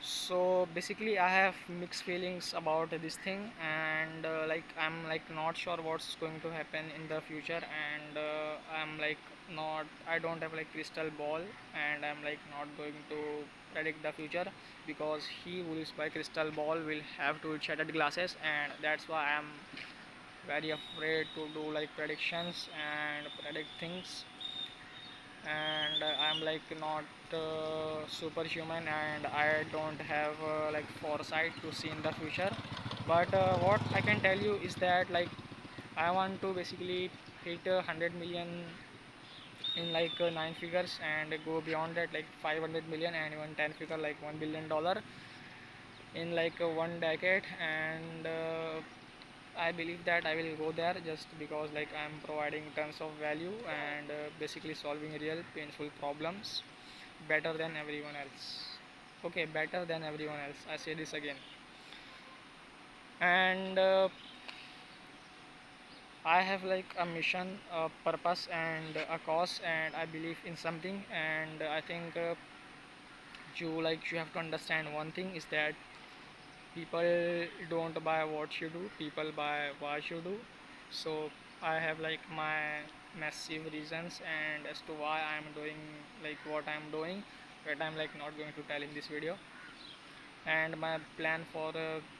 So basically I have mixed feelings about this thing, and I'm like not sure what's going to happen in the future, and I'm like not I don't have like crystal ball, and I'm like not going to predict the future, because he who is by crystal ball will have to shattered glasses, and that's why I'm very afraid to do like predictions and predict things. And I'm like not superhuman, and I don't have like foresight to see in the future. But what I can tell you is that like I want to basically hit 100 million in like 9 figures, and go beyond that like 500 million, and even 10 figure like $1 billion in like 1 decade. And I believe that I will go there, just because like I'm providing tons of value, and basically solving real painful problems better than everyone else. Okay, better than everyone else. I say this again. And I have like a mission, a purpose, and a cause, and I believe in something. And I think you have to understand one thing is that people don't buy what you do, people buy what you do. So I have like my massive reasons and as to why I'm doing like what I'm doing, but I'm like not going to tell in this video. And my plan for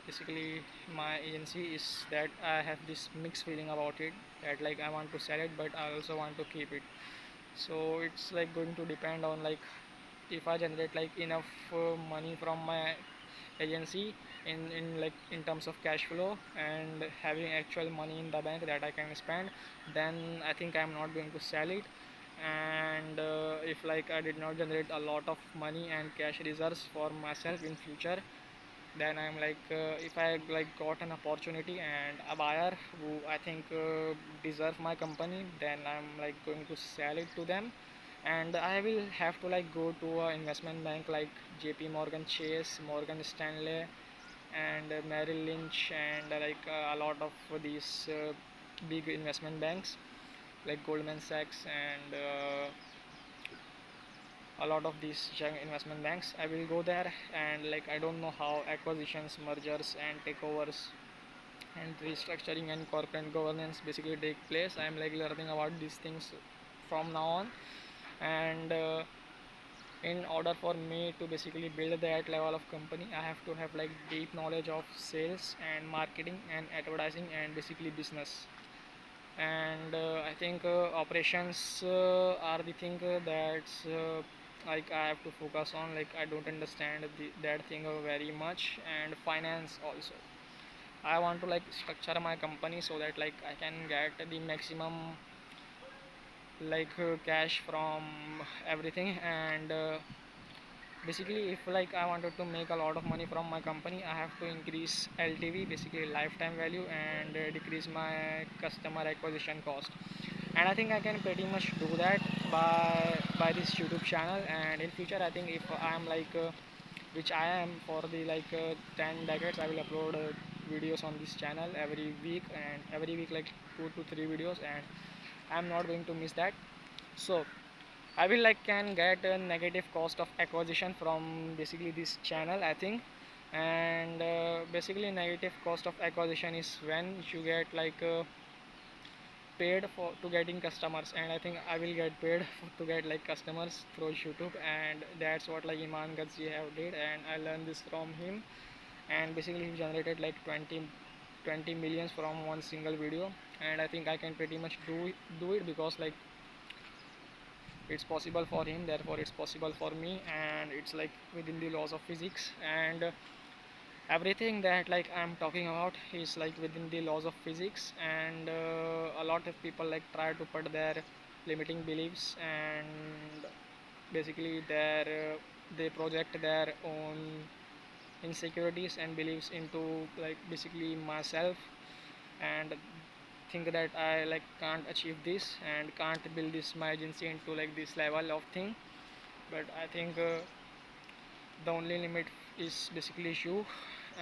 basically my agency is that I have this mixed feeling about it, that like I want to sell it, but I also want to keep it. So it's like going to depend on like if I generate like enough money from my agency in like in terms of cash flow, and having actual money in the bank that I can spend, then I think I'm not going to sell it. And if like I did not generate a lot of money and cash reserves for myself in future, then I'm like if I like got an opportunity and a buyer who I think deserve my company, then I'm like going to sell it to them. And I will have to like go to a investment bank like JP Morgan Chase, Morgan Stanley, and Merrill Lynch, and a lot of these big investment banks like Goldman Sachs, and a lot of these young investment banks. I will go there, and like I don't know how acquisitions, mergers, and takeovers and restructuring and corporate governance basically take place. I am like learning about these things from now on. And in order for me to basically build that level of company, I have to have like deep knowledge of sales and marketing and advertising and basically business. And I think operations are the thing that's like I have to focus on. Like I don't understand that thing very much. And finance also, I want to like structure my company so that like I can get the maximum cash from everything. And basically if like I wanted to make a lot of money from my company, I have to increase LTV, basically lifetime value, and decrease my customer acquisition cost. And I think I can pretty much do that by this YouTube channel. And in future I think if I am like which I am for the 10 decades, I will upload videos on this channel every week, and every week like 2 to 3 videos, and I'm not going to miss that. So I will like can get a negative cost of acquisition from basically this channel, I think. And basically negative cost of acquisition is when you get paid for to getting customers. And I think I will get paid to get like customers through YouTube, and that's what like Iman Ghazi have did, and I learned this from him. And basically he generated like 20 millions from one single video. And I think I can pretty much do it, because like it's possible for him, therefore it's possible for me, and it's like within the laws of physics. And everything that like I'm talking about is like within the laws of physics. And a lot of people like try to put their limiting beliefs, and basically they project their own insecurities and beliefs into like basically myself, and think that I like can't achieve this and can't build this my agency into like this level of thing. But I think the only limit is basically you,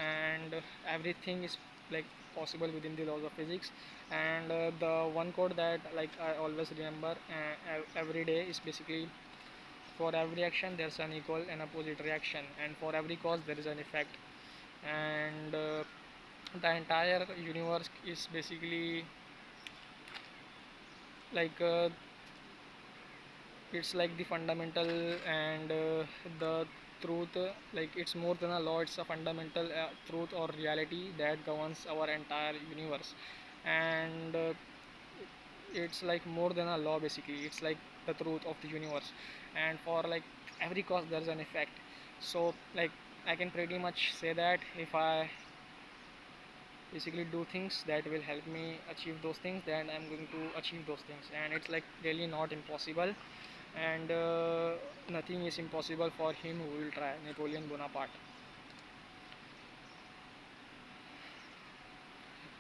and everything is like possible within the laws of physics. And the one quote that like I always remember every day is basically for every action there's an equal and opposite reaction, and for every cause there is an effect. And the entire universe is basically like it's like the fundamental and the truth, like it's more than a law, it's a fundamental truth or reality that governs our entire universe. And it's like more than a law, basically it's like the truth of the universe. And for like every cause there's an effect. So like I can pretty much say that if I basically do things that will help me achieve those things, then I'm going to achieve those things, and it's like really not impossible. And nothing is impossible for him who will try, Napoleon Bonaparte.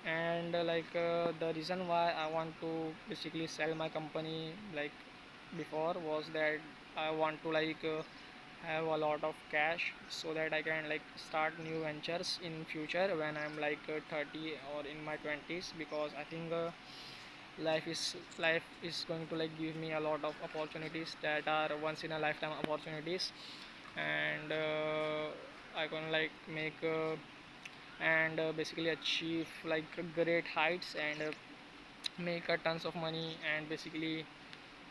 And the reason why I want to basically sell my company like before was that I want to have a lot of cash so that I can like start new ventures in future when I'm like 30 or in my 20s, because I think life is going to like give me a lot of opportunities that are once in a lifetime opportunities. And I can like make and basically achieve like great heights, and make tons of money, and basically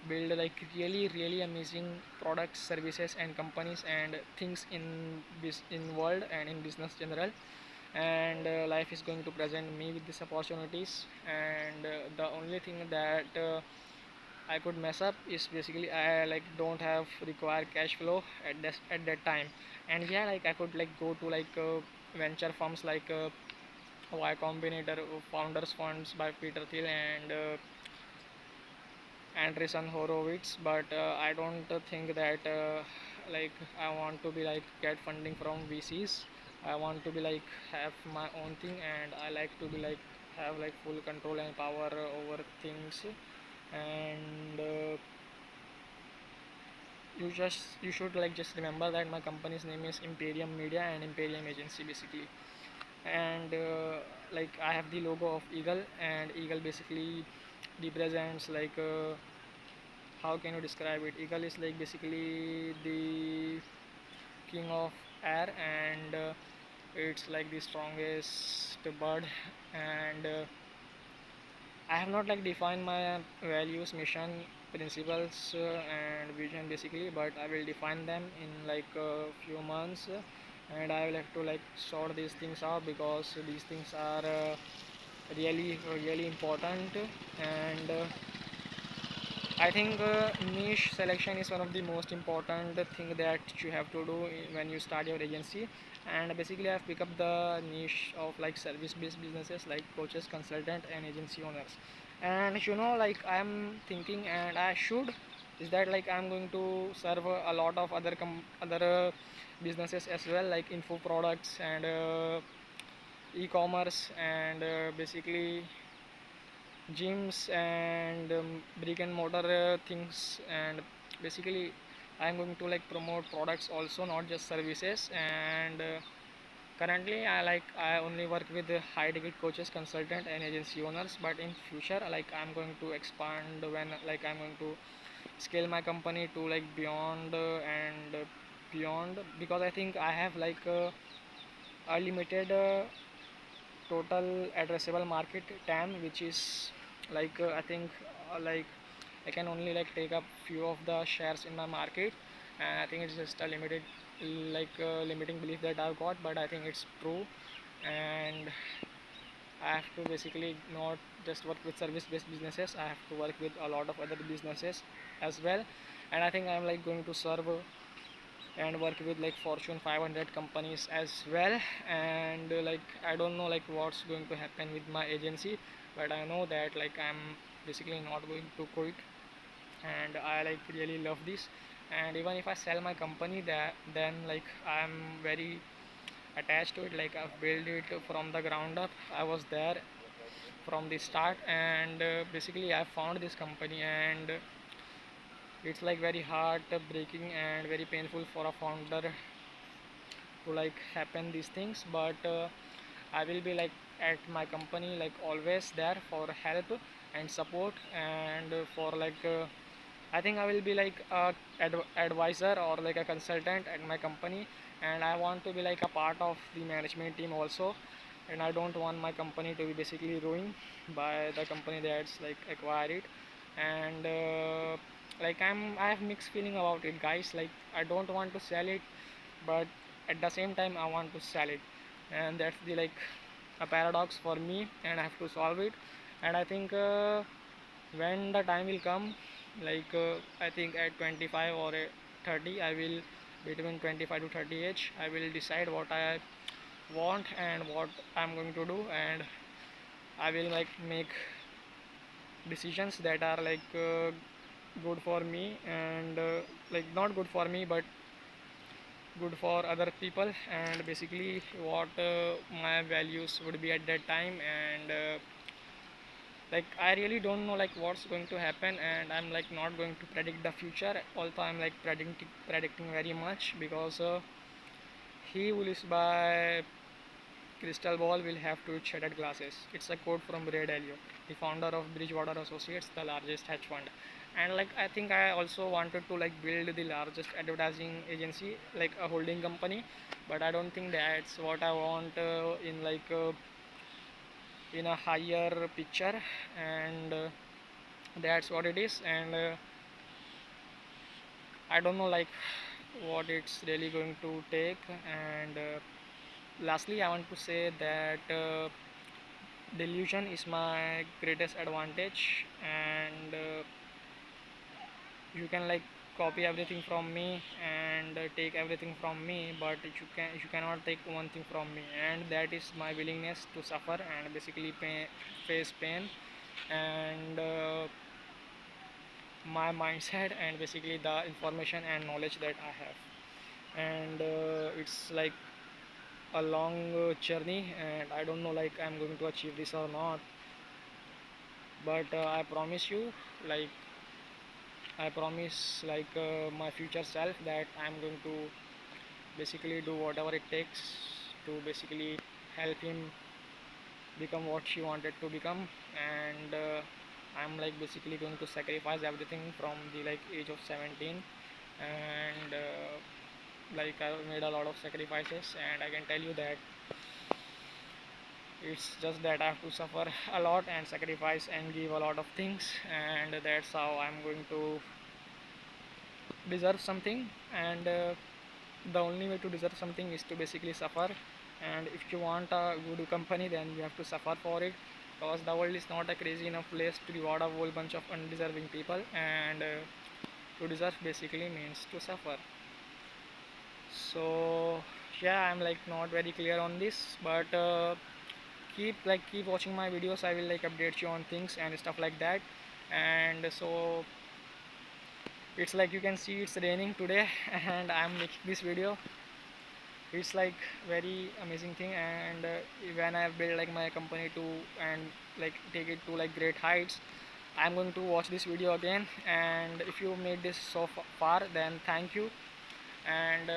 build like really amazing products, services and companies and things in world and in business general. And life is going to present me with these opportunities. And the only thing that I could mess up is basically I like don't have required cash flow at that time. And yeah, like I could like go to like venture firms like Y Combinator, Founders Funds by Peter Thiel and Andreessen Horowitz, but I don't think that like I want to be like get funding from VCs. I want to be like have my own thing, and I like to be like have like full control and power over things. And you should like just remember that my company's name is Imperium Media and Imperium Agency basically. And like I have the logo of eagle, and eagle basically represents like how can you describe it? Eagle is like basically the king of air, and it's like the strongest bird. And I have not like defined my values, mission, principles, and vision basically, but I will define them in like a few months. And I will have to like sort these things out, because these things are really important. And I think niche selection is one of the most important thing that you have to do when you start your agency. And basically, I've picked up the niche of like service-based businesses like coaches, consultant, and agency owners. And like I'm thinking, and I should, is that like I'm going to serve a lot of other businesses as well, like info products and e-commerce and basically gyms and brick and mortar things. And basically I'm going to like promote products also, not just services. And currently I only work with high ticket coaches, consultant and agency owners, but in future like I'm going to expand when like I'm going to scale my company to like beyond and beyond, because I think I have like a limited total addressable market TAM, which is like I think like I can only like take up few of the shares in my market. And I think it's just a limiting belief that I've got, but I think it's true. And I have to basically not just work with service based businesses, I have to work with a lot of other businesses as well. And I think I'm like going to serve and work with like Fortune 500 companies as well. And like I don't know like what's going to happen with my agency, but I know that like I'm basically not going to quit, and I like really love this. And even if I sell my company, that then like I'm very attached to it, like I've built it from the ground up. I was there from the start, and basically I found this company. And it's like very heart breaking and very painful for a founder to like happen these things. But I will be like at my company like always there for help and support, and for like I think I will be like a advisor or like a consultant at my company, and I want to be like a part of the management team also. And I don't want my company to be basically ruined by the company that's like acquired it. And like I have mixed feeling about it, guys. Like I don't want to sell it, but at the same time I want to sell it, and that's the like a paradox for me, and I have to solve it. And I think when the time will come, like I think at 25 or 30, I will, between 25 to 30 age, I will decide what I want and what I'm going to do, and I will like make decisions that are like good for me, and like not good for me but good for other people, and basically what my values would be at that time. And like I really don't know like what's going to happen, and I'm like not going to predict the future, although I'm like predicting very much, because he who lives by crystal ball will have to eat shattered glasses. It's a quote from Ray Dalio, the founder of Bridgewater Associates, the largest hedge fund. And like I think I also wanted to like build the largest advertising agency, like a holding company, but I don't think that's what I want in like in a higher picture. And that's what it is. And I don't know like what it's really going to take. And lastly I want to say that delusion is my greatest advantage, and you can like copy everything from me and take everything from me, but you cannot take one thing from me, and that is my willingness to suffer and basically face pain, and my mindset, and basically the information and knowledge that I have. And it's like a long journey, and I don't know like I'm going to achieve this or not, but I promise you, like I promise like my future self that I'm going to basically do whatever it takes to basically help him become what she wanted to become. And I'm like basically going to sacrifice everything from the like age of 17. And like I made a lot of sacrifices, and I can tell you that it's just that I have to suffer a lot and sacrifice and give a lot of things, and that's how I'm going to deserve something. And the only way to deserve something is to basically suffer. And if you want a good company, then you have to suffer for it, because the world is not a crazy enough place to reward a whole bunch of undeserving people. And to deserve basically means to suffer. So yeah, I'm like not very clear on this, but keep watching my videos. I will like update you on things and stuff like that. And so it's like you can see it's raining today and I'm making this video. It's like very amazing thing. And when I build like my company to and like take it to like great heights, I'm going to watch this video again. And if you made this so far, then thank you. And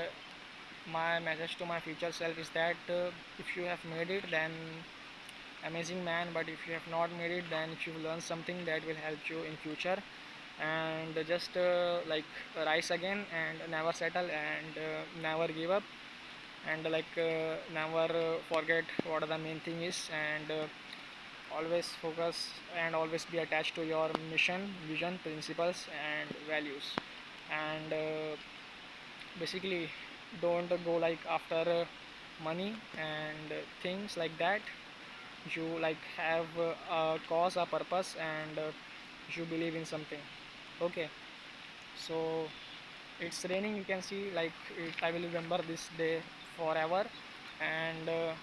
my message to my future self is that if you have made it, then amazing man, but if you have not made it, then if you learn something that will help you in future. And just like rise again and never settle, and never give up, and like never forget what the main thing is. And always focus and always be attached to your mission, vision, principles and values. And basically don't go like after money and things like that. You like have a cause, a purpose, and you believe in something. Okay, so it's raining, you can see like I will remember this day forever. And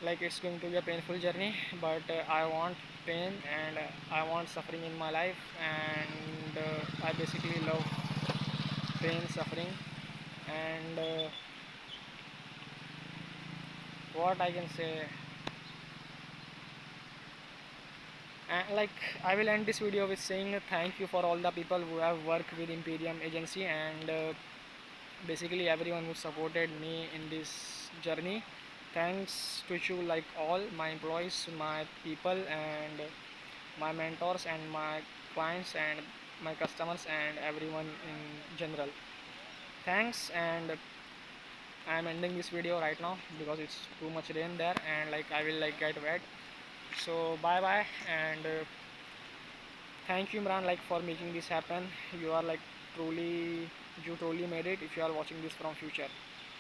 like it's going to be a painful journey, but I want pain, and I want suffering in my life. And I basically love pain, suffering. And what I can say, like I will end this video with saying thank you for all the people who have worked with Imperium agency, and basically everyone who supported me in this journey. Thanks to you, like all my employees, my people, and my mentors and my clients and my customers and everyone in general. Thanks, and I'm ending this video right now because it's too much rain there and like I will like get wet. So bye bye, and thank you Imran like for making this happen. You are like truly, you truly made it if you are watching this from future.